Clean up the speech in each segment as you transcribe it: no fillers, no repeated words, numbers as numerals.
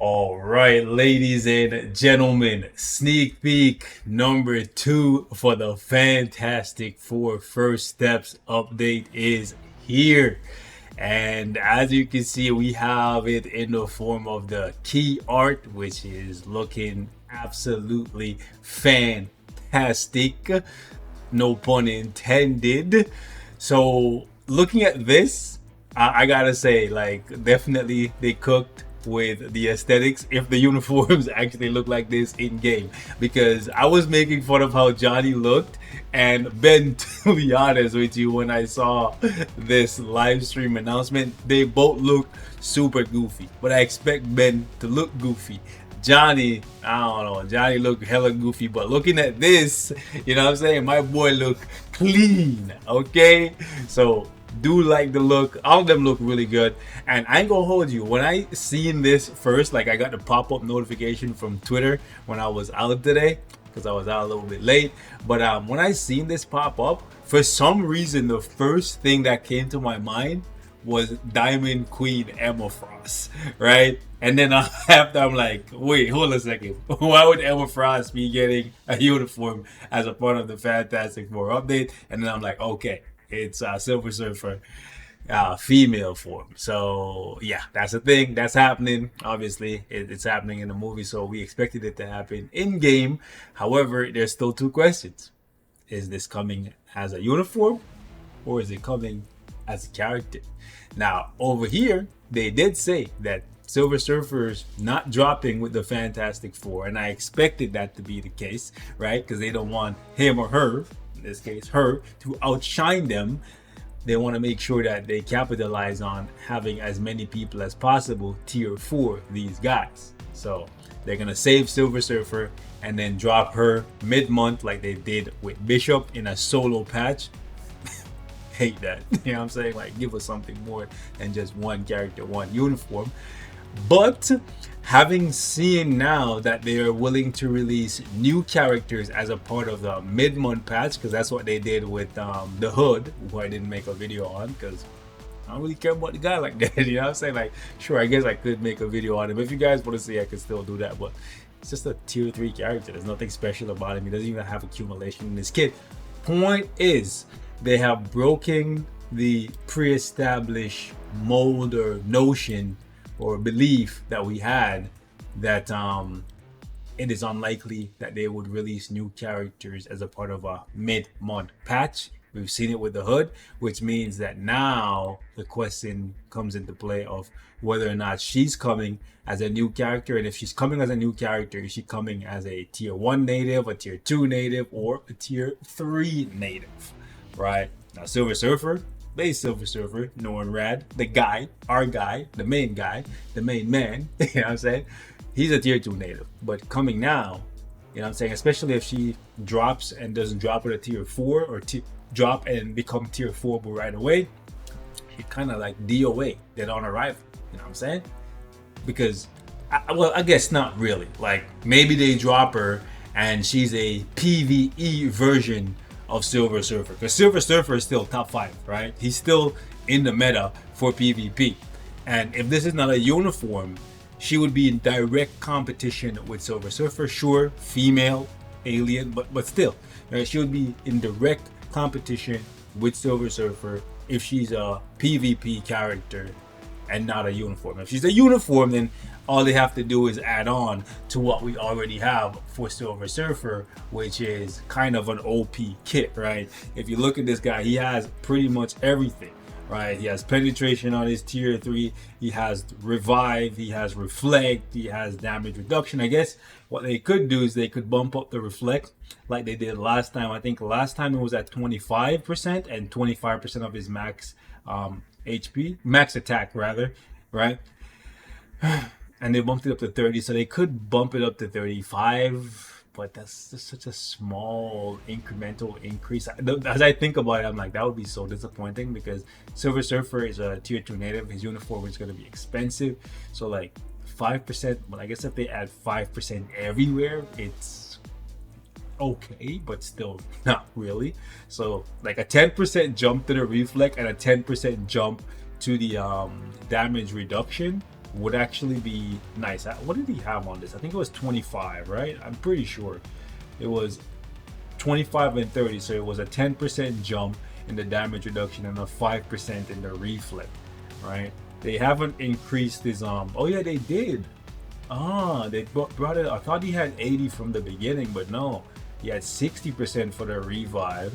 All right, ladies and gentlemen, sneak peek number 2 for the Fantastic Four First Steps update is here. And as you can see, we have it in the form of the key art, which is looking absolutely fantastic. No pun intended. So, looking at this, I gotta say, like, definitely they cooked with the aesthetics if the uniforms actually look like this in game, because I was making fun of how Johnny looked, and Ben, to be honest with you, when I saw this live stream announcement, they both look super goofy, but I expect Ben to look goofy. Johnny, I don't know, Johnny looked hella goofy, but looking at this, you know what I'm saying, my boy look clean. Okay, so do like the look. All of them look really good, and I ain't gonna hold you, when I seen this first, like, I got the pop-up notification from Twitter when I was out today, because I was out a little bit late. But when I seen this pop up, for some reason the first thing that came to my mind was Diamond Queen Emma Frost, right? And then after, I'm like, wait, hold a second. Why would Emma Frost be getting a uniform as a part of the Fantastic Four update? And then I'm like, okay, it's Silver Surfer female form. So yeah, that's the thing that's happening. Obviously, it's happening in the movie, so we expected it to happen in game. However, there's still two questions: is this coming as a uniform, or is it coming as a character? Now, over here, they did say that Silver Surfer's not dropping with the Fantastic Four, and I expected that to be the case, right? Because they don't want him or her, in this case her, to outshine them. They want to make sure that they capitalize on having as many people as possible tier 4 these guys. So they're going to save Silver Surfer and then drop her mid-month like they did with Bishop in a solo patch. Hate that. You know what I'm saying? Like, give us something more than just one character, one uniform. But having seen now that they are willing to release new characters as a part of the mid-month patch, because that's what they did with the Hood, who I didn't make a video on because I don't really care about the guy like that. You know what I'm saying? Like, sure, I guess I could make a video on him. If you guys want to see, I could still do that. But it's just a tier 3 character. There's nothing special about him. He doesn't even have accumulation in his kit. Point is, they have broken the pre-established mold or notion or belief that we had that it is unlikely that they would release new characters as a part of a mid-month patch. We've seen it with the Hood, which means that now the question comes into play of whether or not she's coming as a new character. And if she's coming as a new character, is she coming as a tier 1 native, a tier 2 native, or a tier 3 native, right? Now, Silver Surfer, base Silver Surfer, Norn Rad, the guy, our guy, the main man, you know what I'm saying? He's a tier 2 native. But coming now, you know what I'm saying, especially if she drops and doesn't drop at a tier 4 or drop and become tier 4 but right away, she kind of like DOA, dead on arrival, you know what I'm saying? Because, I guess not really. Like, maybe they drop her and she's a PvE version of Silver Surfer, because Silver Surfer is still top 5, right? He's still in the meta for PvP. And if this is not a uniform, she would be in direct competition with Silver Surfer. Sure, female, alien, but still, right? She would be in direct competition with Silver Surfer if she's a PvP character and not a uniform. If she's a uniform, then all they have to do is add on to what we already have for Silver Surfer, which is kind of an OP kit, right? If you look at this guy, he has pretty much everything, right? He has penetration on his tier 3, he has revive, he has reflect, he has damage reduction. I guess what they could do is they could bump up the reflect like they did last time. I think last time it was at 25% and 25% of his max HP, max attack rather, right? And they bumped it up to 30, so they could bump it up to 35, but that's just such a small incremental increase. As I think about it, I'm like, that would be so disappointing, because Silver Surfer is a tier 2 native. His uniform is going to be expensive, so like 5%, but I guess if they add 5% everywhere, it's okay, but still not really. So like a 10% jump to the reflect and a 10% jump to the damage reduction, would actually be nice. What did he have on this? I think it was 25, right? I'm pretty sure it was 25 and 30. So it was a 10% jump in the damage reduction and a 5% in the reflect, right? They haven't increased his oh yeah, they did. They brought it. I thought he had 80 from the beginning, but no, he had 60% for the revive,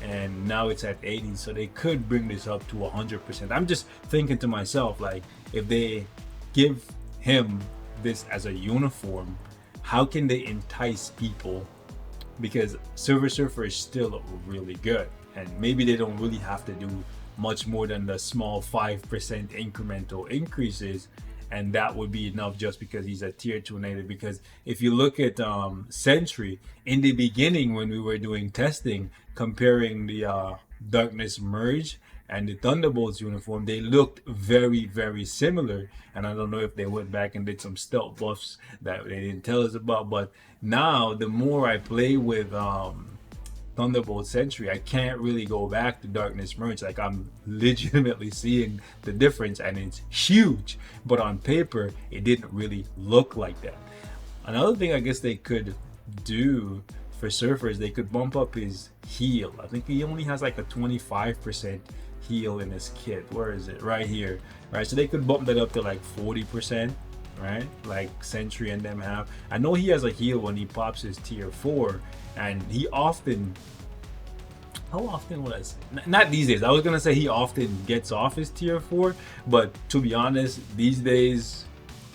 and now it's at 80. So they could bring this up to 100%. I'm just thinking to myself, like, if they give him this as a uniform, how can they entice people? Because Silver Surfer is still really good, and maybe they don't really have to do much more than the small 5% incremental increases, and that would be enough just because he's a tier 2 native. Because if you look at Sentry in the beginning, when we were doing testing comparing the Darkness Merge and the Thunderbolts uniform, they looked very, very similar. And I don't know if they went back and did some stealth buffs that they didn't tell us about, but now the more I play with Thunderbolt Sentry, I can't really go back to Darkness Merge. Like, I'm legitimately seeing the difference, and it's huge. But on paper, it didn't really look like that. Another thing I guess they could do for Surfer is they could bump up his heal. I think he only has like a 25% heal in his kit. Where is it? Right here. Right, so they could bump that up to like 40%. Right, like Sentry and them have. I know he has a heal when he pops his tier 4, and he often, how often would I say? Not these days. I was gonna say he often gets off his tier 4, but to be honest, these days,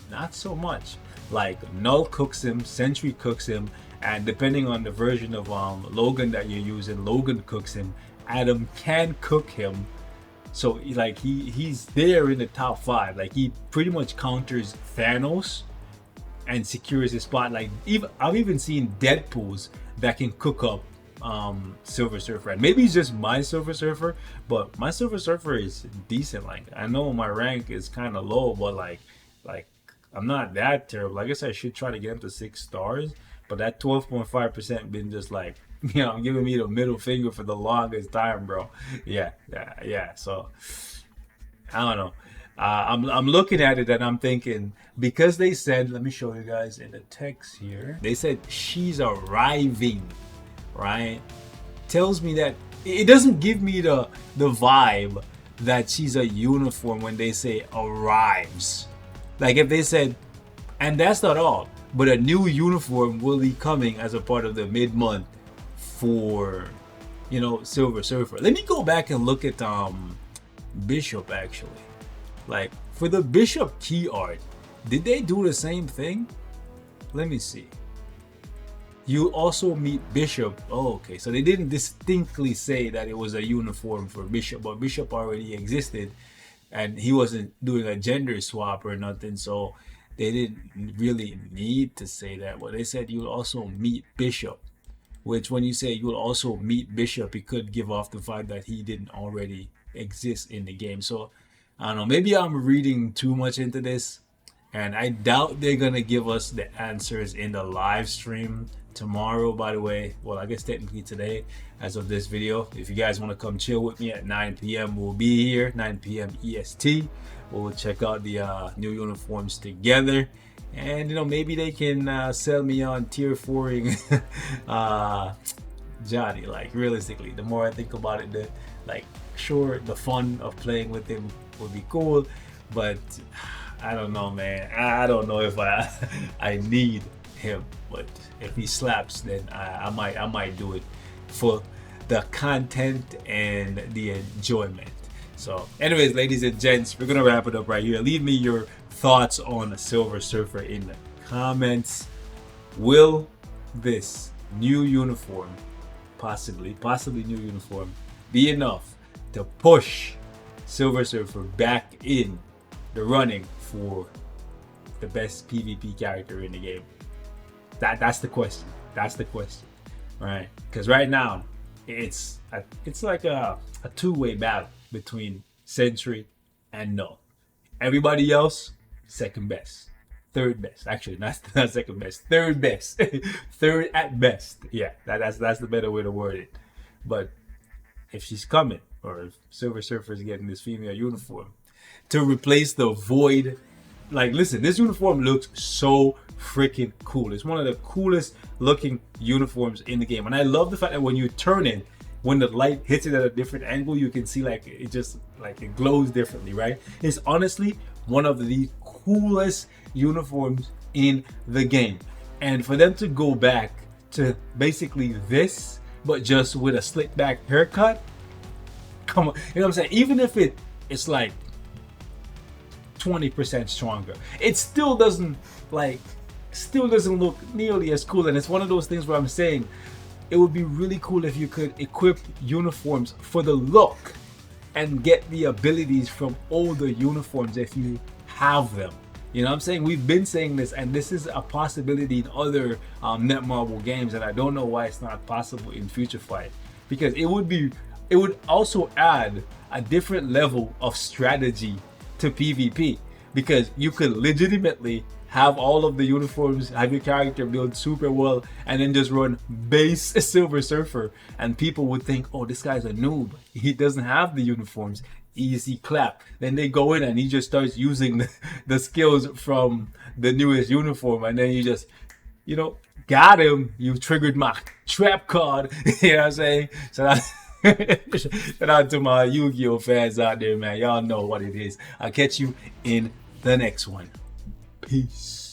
not so much. Like, Null cooks him, Sentry cooks him, and depending on the version of Logan that you're using, Logan cooks him. Adam can cook him. So like he's there in the top 5. Like, he pretty much counters Thanos and secures his spot. Like, I've even seen Deadpools that can cook up Silver Surfer. And maybe it's just my Silver Surfer, but my Silver Surfer is decent. Like, I know my rank is kind of low, but like I'm not that terrible. I guess I should try to get him to 6 stars. But that 12.5% been just like, you know, giving me the middle finger for the longest time, bro. Yeah. So I don't know. I'm looking at it and I'm thinking, because they said, let me show you guys in the text here. They said she's arriving, right? Tells me that it doesn't give me the vibe that she's a uniform when they say arrives. Like, if they said, and that's not all, but a new uniform will be coming as a part of the mid-month for, you know, Silver Surfer. Let me go back and look at Bishop actually. Like, for the Bishop key art, did they do the same thing? Let me see. You also meet Bishop. Oh, okay. So they didn't distinctly say that it was a uniform for Bishop, but Bishop already existed and he wasn't doing a gender swap or nothing. So they didn't really need to say that. But they said you'll also meet Bishop, which when you say you'll also meet Bishop, it could give off the vibe that he didn't already exist in the game. So I don't know, maybe I'm reading too much into this, and I doubt they're gonna give us the answers in the live stream tomorrow, by the way. Well, I guess technically today as of this video. If you guys want to come chill with me at 9 p.m, we'll be here, 9 p.m. EST. We'll check out the new uniforms together, and you know, maybe they can sell me on tier 4ing Johnny. Like, realistically, the more I think about it, the like, sure, the fun of playing with him would be cool, but I don't know, man. I don't know if I need him, but if he slaps, then I might do it for the content and the enjoyment. So anyways, ladies and gents, we're gonna wrap it up right here. Leave me your thoughts on Silver Surfer in the comments. Will this new uniform, possibly new uniform, be enough to push Silver Surfer back in the running for the best PvP character in the game? That's the question. That's the question, right? Because right now it's like a two-way battle between Sentry and Null. Everybody else, second best, third best. Actually, not second best, third best, third at best. Yeah, that's the better way to word it. But if she's coming, or if Silver Surfer is getting this female uniform to replace the void like, listen, this uniform looks so freaking cool. It's one of the coolest looking uniforms in the game. And I love the fact that when you turn it, when the light hits it at a different angle, you can see like it just like it glows differently, right? It's honestly one of the coolest uniforms in the game. And for them to go back to basically this, but just with a slick back haircut, come on, you know what I'm saying? Even if it's like 20% stronger, it still doesn't look nearly as cool. And it's one of those things where I'm saying it would be really cool if you could equip uniforms for the look and get the abilities from older uniforms if you have them. You know what I'm saying? We've been saying this, and this is a possibility in other Netmarble games, and I don't know why it's not possible in Future Fight, because it would also add a different level of strategy to PvP, because you could legitimately have all of the uniforms, have your character build super well, and then just run base Silver Surfer, and people would think, oh, this guy's a noob, he doesn't have the uniforms, easy clap. Then they go in and he just starts using the skills from the newest uniform, and then you just, you know, got him, you triggered my trap card. You know what I'm saying? So shout out to my Yu-Gi-Oh fans out there, man. Y'all know what it is. I'll catch you in the next one. Peace.